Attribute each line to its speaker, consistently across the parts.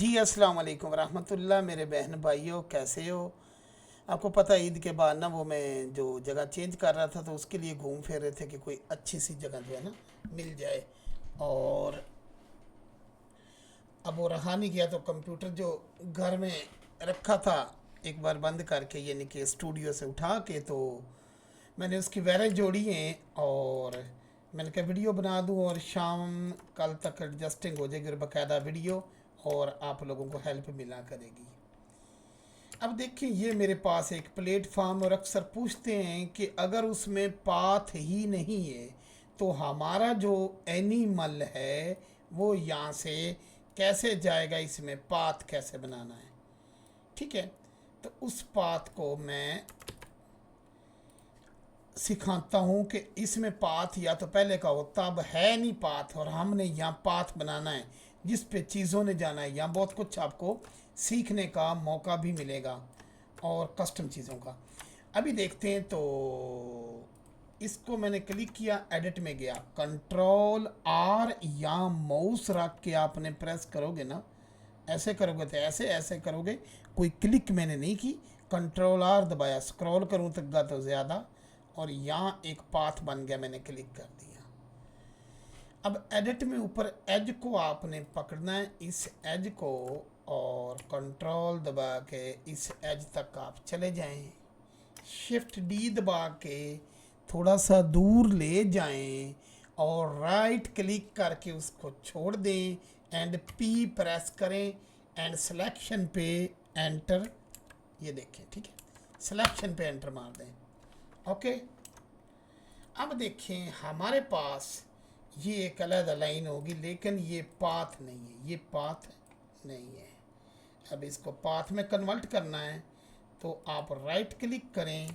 Speaker 1: जी अस्सलाम वालेकुम रहमतुल्लाह। मेरे बहन भाइयों, कैसे हो? आपको पता है ईद के बाद ना वो मैं जो जगह चेंज कर रहा था तो उसके लिए घूम फिर रहे थे कि कोई अच्छी सी जगह जो है ना मिल जाए। और अब वो रहा नहीं गया तो कंप्यूटर जो घर में रखा था एक बार बंद करके यानी कि स्टूडियो से उठा के तो मैंने उसकी वायरें जोड़ी हैं। और मैंने कहा वीडियो बना दूं और शाम कल तक एडजस्टिंग हो जाएगी और बाकायदा वीडियो और आप लोगों को हेल्प मिला करेगी। अब देखिए ये मेरे पास एक प्लेटफॉर्म और अक्सर पूछते हैं कि अगर उसमें पाथ ही नहीं है तो हमारा जो एनिमल है वो यहाँ से कैसे जाएगा, इसमें पाथ कैसे बनाना है। ठीक है, तो उस पाथ को मैं सिखाता हूँ कि इसमें पाथ या तो पहले का होता, अब है नहीं पाथ और हमने यहाँ पाथ बनाना है जिस पे चीज़ों ने जाना है। यहाँ बहुत कुछ आपको सीखने का मौका भी मिलेगा और कस्टम चीज़ों का। अभी देखते हैं तो इसको मैंने क्लिक किया, एडिट में गया, कंट्रोल आर या माउस रख के आपने प्रेस करोगे ना, ऐसे करोगे तो ऐसे, ऐसे करोगे। कोई क्लिक मैंने नहीं की, कंट्रोल आर दबाया, स्क्रॉल करूँ तक गा तो ज़्यादा, और यहाँ एक पाथ बन गया, मैंने क्लिक कर दिया। अब एडिट में ऊपर एज को आपने पकड़ना है, इस एज को, और कंट्रोल दबा के इस एज तक आप चले जाएं। शिफ्ट डी दबा के थोड़ा सा दूर ले जाएं और राइट क्लिक करके उसको छोड़ दें एंड पी प्रेस करें एंड सिलेक्शन पे एंटर। ये देखें, ठीक है, सिलेक्शन पे एंटर मार दें। ओके, अब देखें हमारे पास ये एक अलग लाइन होगी लेकिन ये पाथ नहीं है, ये पाथ नहीं है। अब इसको पाथ में कन्वर्ट करना है तो आप राइट क्लिक करें,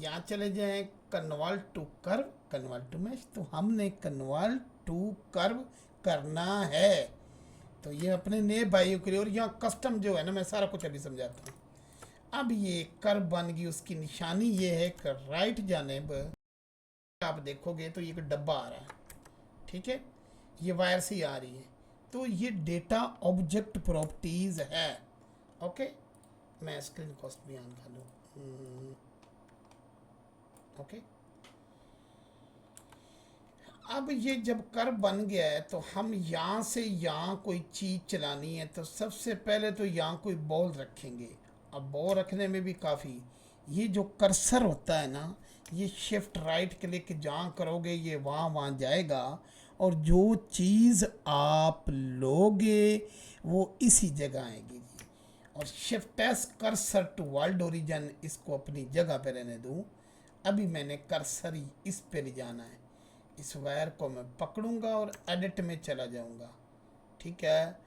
Speaker 1: यहाँ चले जाएं, convert to curve, convert to mesh, तो हमने कन्वर्ट टू कर्व करना है। तो ये अपने नए भाइयों के लिए, और यहाँ कस्टम जो है ना मैं सारा कुछ अभी समझाता हूँ। अब ये कर्व बन गई, उसकी निशानी ये है कि राइट जानेब आप देखोगे तो ये एक डब्बा आ रहा है, ठीक है, ये वायर से ही आ रही है, तो ये डेटा ऑब्जेक्ट प्रॉपर्टीज है। ओके, मैं स्क्रीन कॉस्ट भी ऑन कर लूँ। ओके, अब ये जब कर्व बन गया है तो हम यहाँ से यहाँ कोई चीज़ चलानी है तो सबसे पहले तो यहाँ कोई बॉल रखेंगे। अब बॉल रखने में भी काफ़ी, ये जो कर्सर होता है ना, ये शिफ्ट राइट क्लिक जहाँ करोगे ये वहाँ वहाँ जाएगा, और जो चीज़ आप लोगे वो इसी जगह आएगी जी। और shift S cursor to world origin, इसको अपनी जगह पे रहने दूँ। अभी मैंने कर्सर ही इस पे ले जाना है, इस वायर को मैं पकड़ूंगा और एडिट में चला जाऊंगा, ठीक है।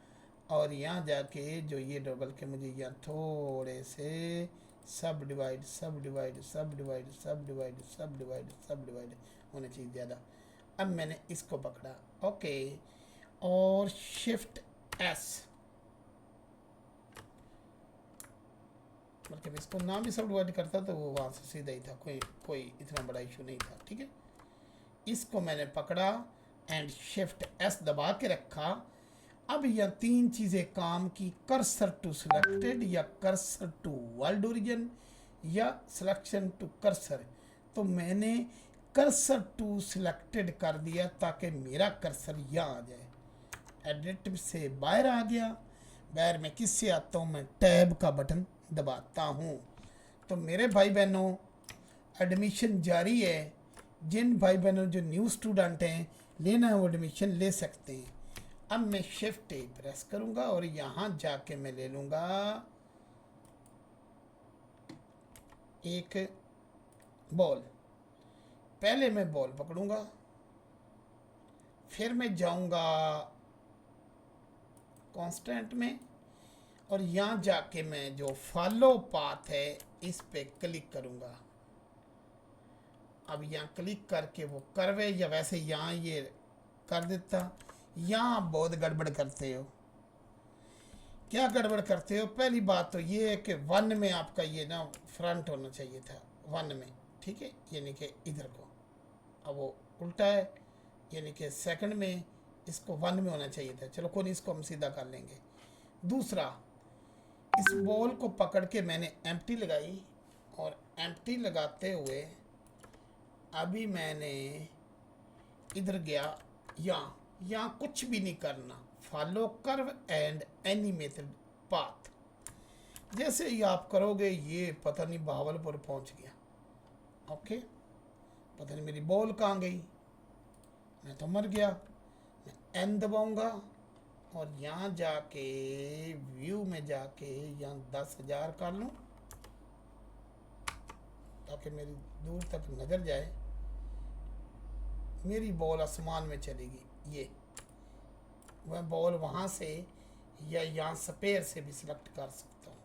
Speaker 1: और यहाँ जाके जो ये डबल के मुझे यहाँ थोड़े से सब डिवाइड सब डिवाइड सब डिवाइड सब डिवाइड सब डिवाइड सब डिवाइड होने चाहिए ज़्यादा। अब मैंने इसको पकड़ा, ओके, और शिफ्ट एस, मतलब इसको नाम भी सब डिवाइड करता तो वो वहाँ से सीधा ही था, कोई कोई इतना बड़ा इशू नहीं था, ठीक है। इसको मैंने पकड़ा एंड शिफ्ट एस दबा के रखा। अब यह तीन चीज़ें काम की, कर्सर टू सिलेक्टेड या कर्सर टू वर्ल्ड ओरिजिन या सिलेक्शन टू कर्सर। तो मैंने कर्सर टू सिलेक्टेड कर दिया ताकि मेरा कर्सर यहाँ आ जाए। एडिट से बाहर आ गया, बाहर में किससे आता हूँ, मैं टैब का बटन दबाता हूँ। तो मेरे भाई बहनों एडमिशन जारी है, जिन भाई बहनों जो न्यू स्टूडेंट हैं लेना है वो एडमिशन ले सकते हैं। अब मैं शिफ्ट ए प्रेस करूंगा और यहाँ जाके मैं ले लूँगा एक बॉल। पहले मैं बॉल पकड़ूंगा, फिर मैं जाऊंगा कांस्टेंट में, और यहाँ जाके मैं जो फॉलो पाथ है इस पे क्लिक करूंगा। अब यहाँ क्लिक करके वो करवे या वैसे यहाँ ये कर देता। यहाँ आप बहुत गड़बड़ करते हो। क्या गड़बड़ करते हो? पहली बात तो ये है कि वन में आपका ये ना फ्रंट होना चाहिए था, वन में, ठीक है, यानी कि इधर को। अब वो उल्टा है, यानी कि सेकंड में इसको वन में होना चाहिए था। चलो कोई नहीं, इसको हम सीधा कर लेंगे। दूसरा, इस बॉल को पकड़ के मैंने एम्प्टी लगाई और एम्प्टी लगाते हुए अभी मैंने इधर गया, यहाँ कुछ भी नहीं करना, follow curve and any method path. जैसे ही आप करोगे ये पता नहीं बहावलपुर पहुंच गया। ओके, पता नहीं मेरी बॉल कहाँ गई, मैं तो मर गया। मैं एन दबाऊंगा और यहाँ जाके व्यू में जाके यहाँ 10,000 कर लूँ ताकि मेरी दूर तक नजर जाए। मेरी बॉल आसमान में चलेगी, ये वह बॉल वहाँ से या यहाँ स्पेयर से भी सिलेक्ट कर सकता हूँ।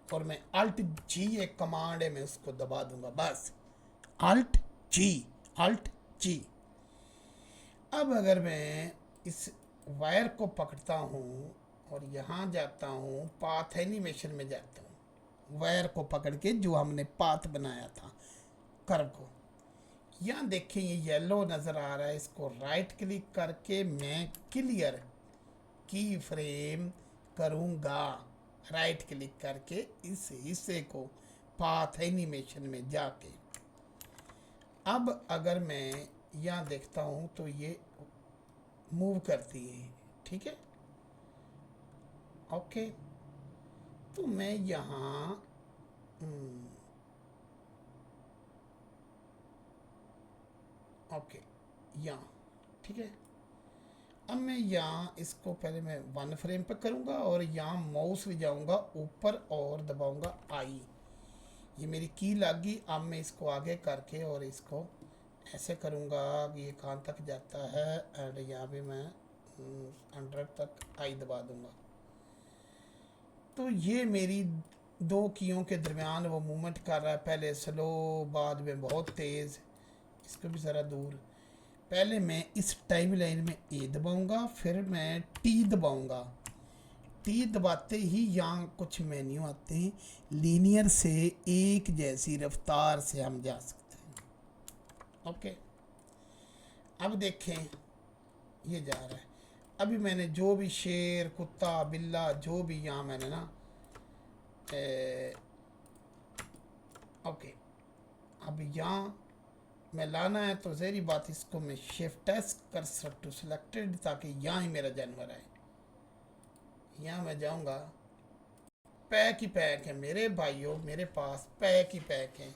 Speaker 1: और मैं अल्ट जी, एक कमांड है, मैं उसको दबा दूंगा, बस अल्ट जी। अब अगर मैं इस वायर को पकड़ता हूँ और यहाँ जाता हूँ, पाथ एनिमेशन में जाता हूँ, वायर को पकड़ के जो हमने पाथ बनाया था कर्व को, यहाँ देखें ये येलो नज़र आ रहा है, इसको राइट क्लिक करके मैं क्लियर की फ्रेम करूँगा। राइट क्लिक करके इस हिस्से को पाथ एनिमेशन में जाके, अब अगर मैं यहाँ देखता हूँ तो ये मूव करती है, ठीक है। ओके, तो मैं यहाँ ओके यहाँ, ठीक है। अब मैं यहाँ इसको पहले मैं 1 फ्रेम पे करूँगा और यहाँ माउस ले जाऊँगा ऊपर और दबाऊँगा आई, ये मेरी की लग गई। अब मैं इसको आगे करके और इसको ऐसे करूँगा कि ये कहाँ तक जाता है, एंड यहाँ भी मैं 100 तक आई दबा दूँगा। तो ये मेरी 2 कीयों के दरमियान वो मूवमेंट कर रहा है, पहले स्लो बाद में बहुत तेज़। इसको भी ज़रा दूर, पहले मैं इस टाइम लाइन में ए दबाऊंगा, फिर मैं टी दबाऊंगा। टी दबाते ही यहाँ कुछ मेन्यू आते हैं, लीनियर से एक जैसी रफ्तार से हम जा सकते हैं। ओके, अब देखें ये जा रहा है। अभी मैंने जो भी शेर, कुत्ता, बिल्ला, जो भी यहाँ मैंने ना ओके, अब यहाँ मैं लाना है तो ज़हरी बात, इसको मैं shift S cursor to selected, ताकि यहाँ ही मेरा जानवर आए। यहाँ मैं जाऊँगा, पैक ही पैक है मेरे भाइयों, मेरे पास पैक ही पैक है।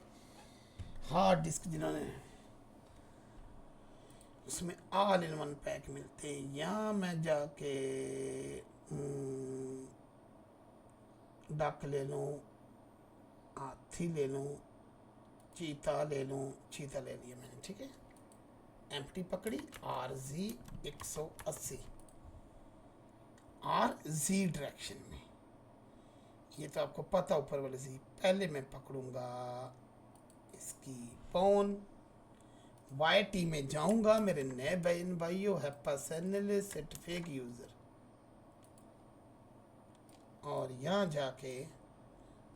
Speaker 1: हार्ड डिस्क जिन्होंने, उसमें ऑल इन वन पैक मिलते हैं। यहाँ मैं जाके डक ले लूँ, हाथी ले लूँ, चीता ले लूँ, चीता ले लिया मैंने, ठीक है। एम्प्टी पकड़ी, RZ 180 RZ डायरेक्शन में, ये तो आपको पता ऊपर वाले Z। पहले मैं पकड़ूंगा इसकी पौन, YT में जाऊंगा, मेरे नए बहन भाइयों, हैप्पा सेट फेक यूज़र, और यहाँ जाके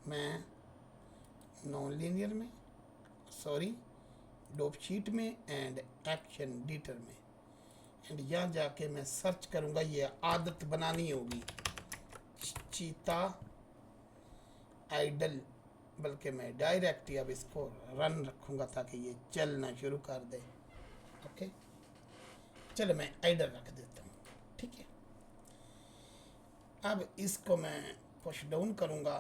Speaker 1: मैं नॉन लीनियर में, सॉरी डोप शीट में एंड एक्शन एडिटर में, एंड यहाँ जाके मैं सर्च करूँगा। ये आदत बनानी होगी, चीता आइडल, बल्कि मैं डायरेक्ट ही अब इसको रन रखूँगा ताकि ये चलना शुरू कर दे। ओके, चलो मैं आइडल रख देता हूँ, ठीक है। अब इसको मैं पुश डाउन करूँगा।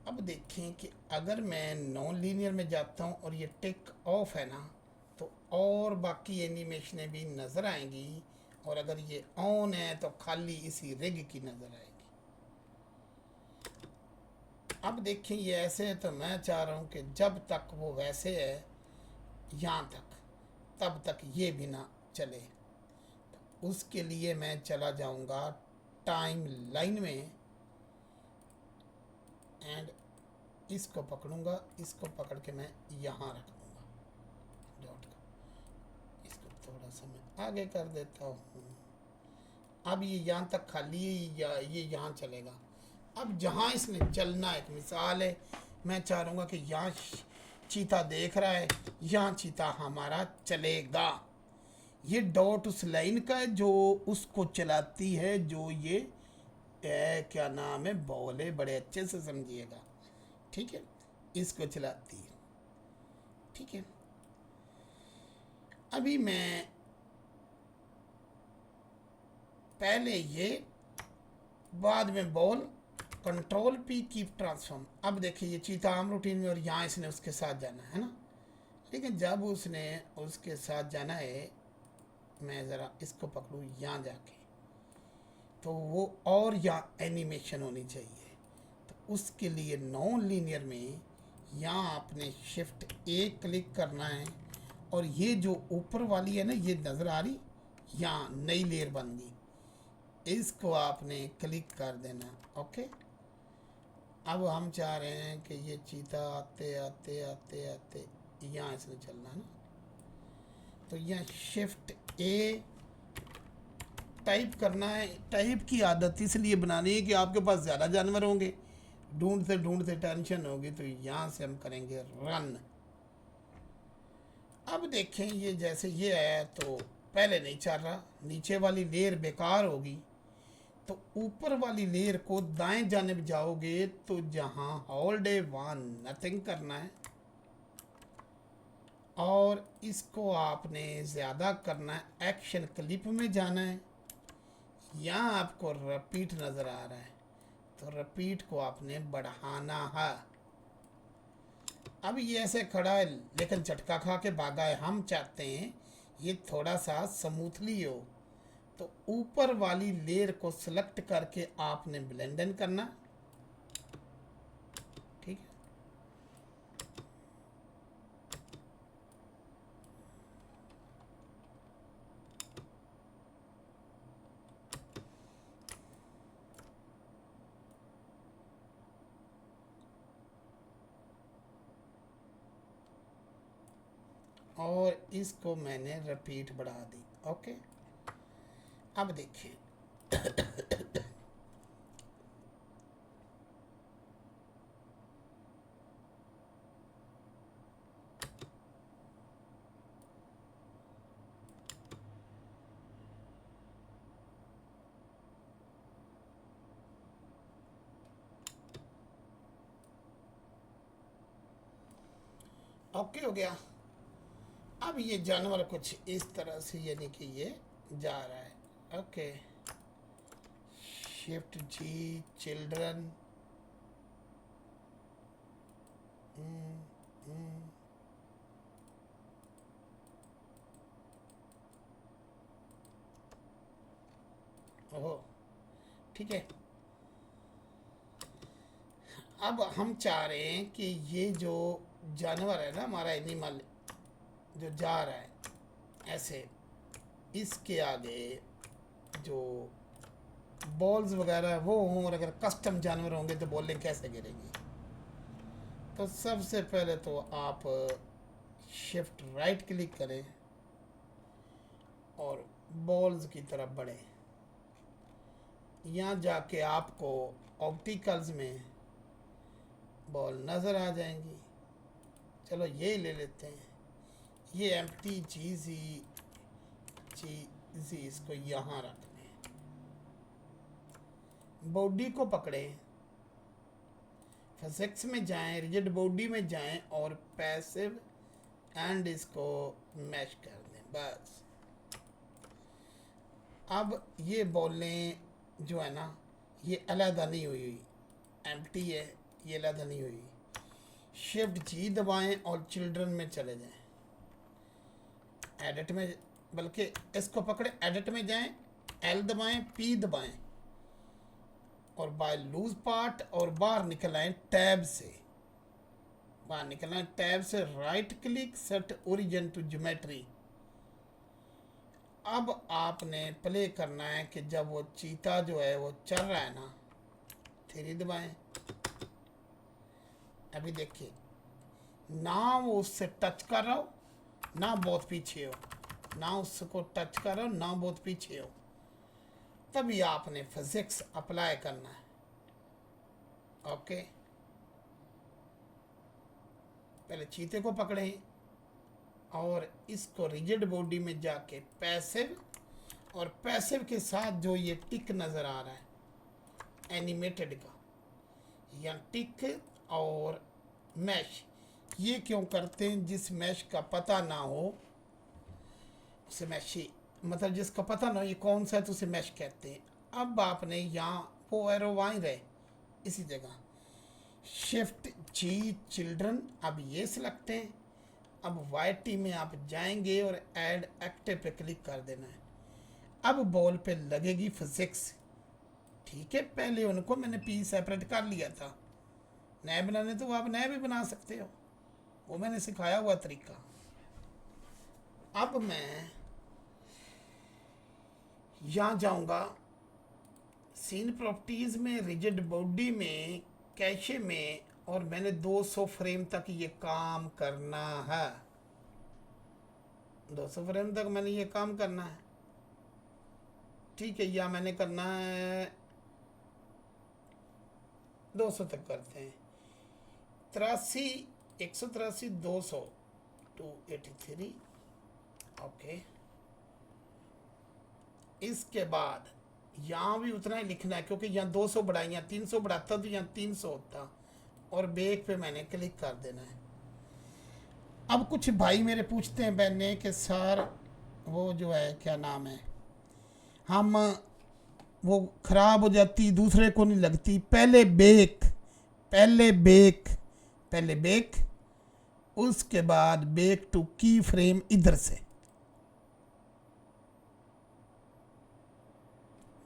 Speaker 1: अब देखें कि अगर मैं नॉन लीनियर में जाता हूँ और ये टिक ऑफ है ना, तो और बाकी एनिमेशनें भी नज़र आएंगी, और अगर ये ऑन है तो खाली इसी रिग की नज़र आएगी। अब देखें ये ऐसे है, तो मैं चाह रहा हूँ कि जब तक वो वैसे है यहाँ तक, तब तक ये भी ना चले। तो उसके लिए मैं चला जाऊँगा टाइम लाइन में, एंड इसको पकड़ूंगा, इसको पकड़ के मैं यहाँ रख दूँगा डॉट का। इसको थोड़ा सा मैं आगे कर देता हूँ। अब ये यहाँ तक खाली है, या ये यहाँ चलेगा। अब जहाँ इसने चलना, एक मिसाल है, मैं चाह रहा कि यहाँ चीता देख रहा है, यहाँ चीता हमारा चलेगा। ये डॉट उस लाइन का है जो उसको चलाती है, जो ये क्या नाम है, बॉल है, बड़े अच्छे से समझिएगा। ठीक है, इसको चलाती है। ठीक है, अभी मैं पहले ये, बाद में ball, control P, keep transform. अब देखिए ये चीता आम रूटीन में, और यहाँ इसने उसके साथ जाना है ना, लेकिन जब उसने उसके साथ जाना है, मैं ज़रा इसको पकड़ूँ यहाँ जाके, तो वो और यहाँ एनिमेशन होनी चाहिए। तो उसके लिए नॉन लीनियर में यहाँ आपने शिफ्ट ए क्लिक करना है, और ये जो ऊपर वाली है ना, ये नज़र आ रही, यहाँ नई लेयर बन गई, इसको आपने क्लिक कर देना। ओके, अब हम चाह रहे हैं कि ये चीता आते आते आते आते यहाँ इसने चलना है ना, तो यहाँ शिफ्ट ए टाइप करना है। टाइप की आदत इसलिए बनानी है कि आपके पास ज़्यादा जानवर होंगे, ढूंढते ढूंढते टेंशन होगी, तो यहाँ से हम करेंगे रन। अब देखें ये जैसे ये है तो पहले नहीं चल रहा, नीचे वाली लेयर बेकार होगी, तो ऊपर वाली लेयर को दाएं जानिब जाओगे तो जहाँ होल्ड ए वन नथिंग करना है, और इसको आपने ज़्यादा करना है, एक्शन क्लिप में जाना है। यहाँ आपको रिपीट नज़र आ रहा है, तो रिपीट को आपने बढ़ाना है। अब ये ऐसे खड़ा है लेकिन झटका खा के भागा है, हम चाहते हैं ये थोड़ा सा स्मूथली हो, तो ऊपर वाली लेयर को सिलेक्ट करके आपने ब्लेंडन करना। ठीक है, और इसको मैंने रिपीट बढ़ा दी। ओके, अब देखिए ओके हो गया। अब ये जानवर कुछ इस तरह से, यानी कि ये जा रहा है। ओके, शिफ्ट जी, चिल्ड्रन, ओहो, ठीक है। अब हम चाह रहे हैं कि ये जो जानवर है ना, हमारा एनिमल जो जा रहा है ऐसे, इसके आगे जो बॉल्स वगैरह है वो हों, और अगर कस्टम जानवर होंगे तो बॉलें कैसे गिरेंगी। तो सबसे पहले तो आप शिफ्ट राइट क्लिक करें और बॉल्स की तरफ बढ़ें। यहाँ जाके आपको ऑप्टिकल्स में बॉल नज़र आ जाएंगी। चलो ये ले लेते हैं, ये एम्प्टी चीज़ी चीज़ी, इसको यहाँ रख लें। बॉडी को पकड़ें, फिजिक्स में जाएं, रिजिड बॉडी में जाएं और पैसिव एंड इसको मैश कर दें बस। अब ये बॉलें जो है ना, ये अलहदा नहीं हुई, एम्प्टी है, ये अलहदा नहीं हुई। शिफ्ट जी दबाएं और चिल्ड्रन में चले जाएं, एडिट में, बल्कि इसको पकड़े एडिट में जाएं, एल दबाएं, पी दबाएं और बाय लूज पार्ट, और बाहर निकल आए टैब से, बाहर निकलना है टैब से, right click, set origin to geometry. अब आपने प्ले करना है कि जब वो चीता जो है वो चल रहा है ना, 3 दबाएं। अभी देखिए, ना वो उससे टच कर रहा हो, ना बहुत पीछे हो, ना उसको टच कर रहा हो, ना बहुत पीछे हो, तभी आपने फिजिक्स अप्लाई करना है। ओके, पहले चीते को पकड़ें और इसको रिजिड बॉडी में जाके पैसिव, और पैसिव के साथ जो ये टिक नज़र आ रहा है एनिमेटेड का, या टिक और मैश। ये क्यों करते हैं? जिस मैश का पता ना हो उसे मैश, मतलब जिसका पता ना हो ये कौन सा है तो उसे मैश कहते हैं। अब आपने यहाँ वो एरो वहीं रहे इसी जगह, शिफ्ट जी चिल्ड्रन, अब ये सिलेक्ट है। अब वाई टी में आप जाएंगे और ऐड एक्टिव पे क्लिक कर देना है। अब बॉल पे लगेगी फिजिक्स, ठीक है। पहले उनको मैंने पी सेपरेट कर लिया था, नए बनाने तो आप नए भी बना सकते हो, वो मैंने सिखाया हुआ तरीका। अब मैं यहाँ जाऊँगा सीन प्रॉपर्टीज़ में, रिजिड बॉडी में, कैशे में, और मैंने 200 फ्रेम तक ये काम करना है। 200 फ्रेम तक मैंने ये काम करना है, ठीक है। या मैंने करना है 200 तक करते हैं, 83, 183, 200, 283, ओके। इसके बाद यहाँ भी उतना ही लिखना है, क्योंकि यहाँ 200 बढ़ा, यहाँ 300 बढ़ाता तो यहाँ 300 होता, और बेक पे मैंने क्लिक कर देना है। अब कुछ भाई मेरे पूछते हैं बहने कि सर वो जो है क्या नाम है, हम वो ख़राब हो जाती, दूसरे को नहीं लगती, पहले बेक, पहले बेक, पहले बेक, उसके बाद बेक टू की फ्रेम इधर से,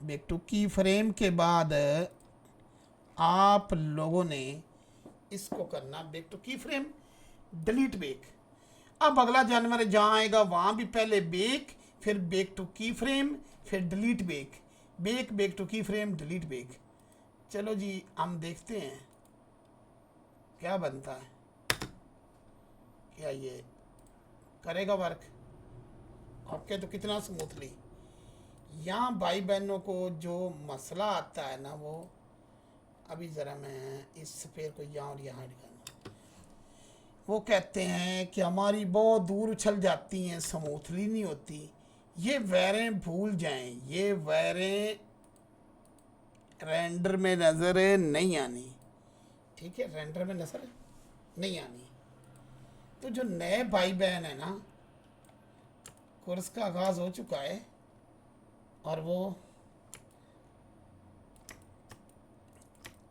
Speaker 1: बेक टू की फ्रेम के बाद आप लोगों ने इसको करना bake to key frame, delete bake. अब अगला जानवर जहाँ आएगा वहाँ भी पहले बेक, फिर बेक टू की फ्रेम, फिर delete bake, bake, bake to key frame, delete bake. चलो जी हम देखते हैं क्या बनता है, क्या ये करेगा वर्क। ओके, तो कितना स्मूथली। यहाँ भाई बहनों को जो मसला आता है ना, वो अभी ज़रा मैं इस पेड़ को यहाँ और यहाँ दिखाना, वो कहते हैं कि हमारी बहुत दूर उछल जाती हैं, स्मूथली नहीं होती। ये वायरें भूल जाएं, ये वायरें रेंडर में नज़र नहीं आनी, ठीक है, रेंडर में नज़र नहीं आनी। तो जो नए भाई बहन है ना, कोर्स का आगाज़ हो चुका है और वो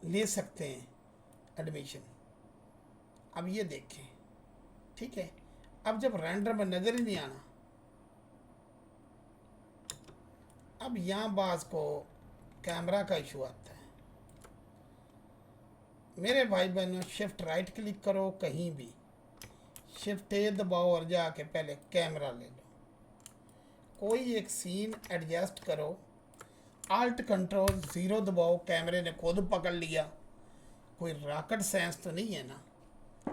Speaker 1: ले सकते हैं एडमिशन। अब ये देखें, ठीक है। अब जब रेंडर में नज़र ही नहीं आना, अब यहाँ बाज को कैमरा का इशू आता है। मेरे भाई बहनों, शिफ्ट राइट क्लिक करो कहीं भी, शिफ्ट ए दबाओ और जाके पहले कैमरा ले लो, कोई एक सीन एडजस्ट करो, आल्ट कंट्रोल 0 दबाओ, कैमरे ने खुद पकड़ लिया, कोई रॉकेट साइंस तो नहीं है ना।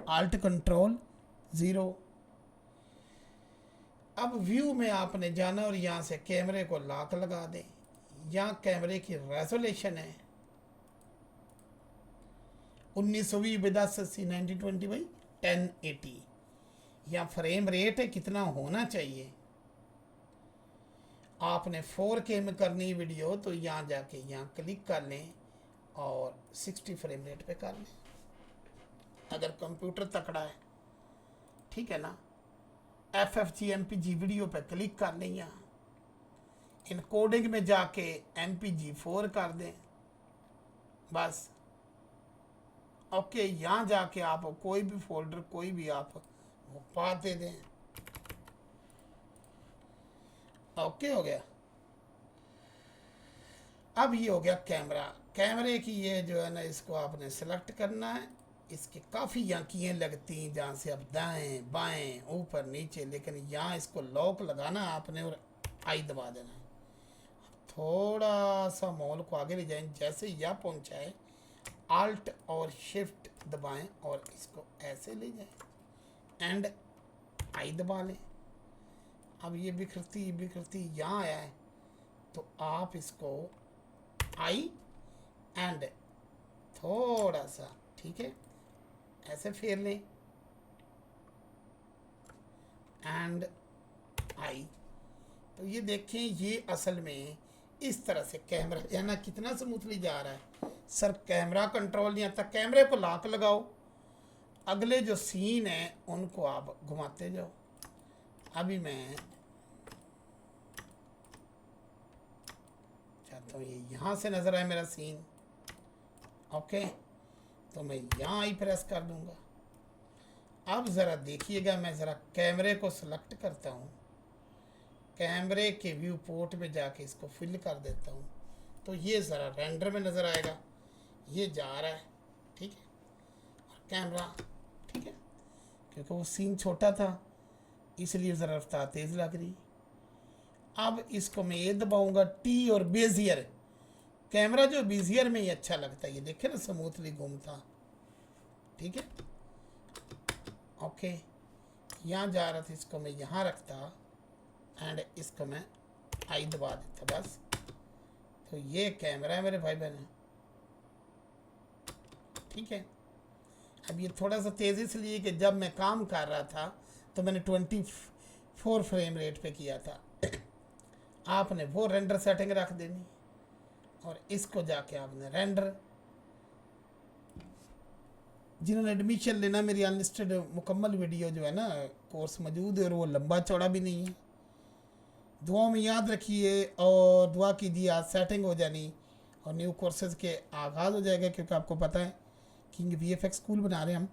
Speaker 1: Alt control 0। अब व्यू में आपने जाना और यहाँ से कैमरे को लॉक लगा दें। यहाँ कैमरे की रेजोल्यूशन है 1920x1080 1920x1080। यहाँ फ्रेम रेट है कितना होना चाहिए, आपने 4K में करनी वीडियो तो यहाँ जाके यहाँ क्लिक कर लें और 60 फ्रेम रेट पे कर लें, अगर कंप्यूटर तकड़ा है, ठीक है ना। FFG MPG वीडियो पे क्लिक कर लें, यहाँ इनकोडिंग में जाके MPG4 कर दें बस। ओके, यहाँ जाके आप कोई भी फोल्डर, कोई भी आप वो पाथ दे दें। ओके हो गया। अब ये हो गया कैमरा, कैमरे की ये जो है ना, इसको आपने सेलेक्ट करना है। इसकी काफ़ी यहाँ कीएँ लगती हैं, जहाँ से आप दाएं बाएं ऊपर नीचे, लेकिन यहाँ इसको लॉक लगाना आपने और आई दबा देना है। थोड़ा सा मॉल को आगे ले जाएं, जैसे यहाँ पहुँचाए आल्ट और शिफ्ट दबाएं और इसको ऐसे ले जाएं एंड आई दबा लें। अब ये बिखरती बिखरती यहाँ आया है तो आप इसको आई एंड थोड़ा सा, ठीक है, ऐसे फेर लें एंड आई। तो ये देखें, ये असल में इस तरह से कैमरा जाना कितना स्मूथली जा रहा है सर। कैमरा कंट्रोल नहीं आता, कैमरे को लॉक लगाओ, अगले जो सीन है उनको आप घुमाते जाओ। अभी मैं चाहता हूँ ये यहाँ से नज़र आए मेरा सीन। ओके, तो मैं यहाँ ही प्रेस कर दूँगा। अब ज़रा देखिएगा, मैं ज़रा कैमरे को सिलेक्ट करता हूँ, कैमरे के व्यू पोर्ट में जाके इसको फिल कर देता हूँ, तो ये ज़रा रेंडर में नज़र आएगा। ये जा रहा है, ठीक है, और कैमरा ठीक है, क्योंकि वो सीन छोटा था इसलिए ज़रा रफ्तार तेज़ लग रही। अब इसको मैं ये दबाऊँगा टी और बेजियर, कैमरा जो बेजियर में ही अच्छा लगता है, ये देखे ना स्मूथली घूमता, ठीक है। ओके, यहाँ जा रहा था, इसको मैं यहाँ रखता एंड इसको मैं आई दबा देता बस। तो ये कैमरा है मेरे भाई बहन, ठीक है। अब ये थोड़ा सा तेज़ इसलिए कि जब मैं काम कर रहा था तो मैंने 24 फ्रेम रेट पे किया था। आपने वो रेंडर सेटिंग रख देनी और इसको जाके आपने रेंडर, जिन्होंने एडमिशन लेना, मेरी अनलिस्टेड मुकम्मल वीडियो जो है ना कोर्स मौजूद है और वो लंबा चौड़ा भी नहीं है। दुआ में याद रखिए और दुआ कीजिए, आज सेटिंग हो जानी और न्यू कोर्सेज़ के आगाज़ हो जाएगा, क्योंकि आपको पता है किंग VFX स्कूल बना रहे हैं हम।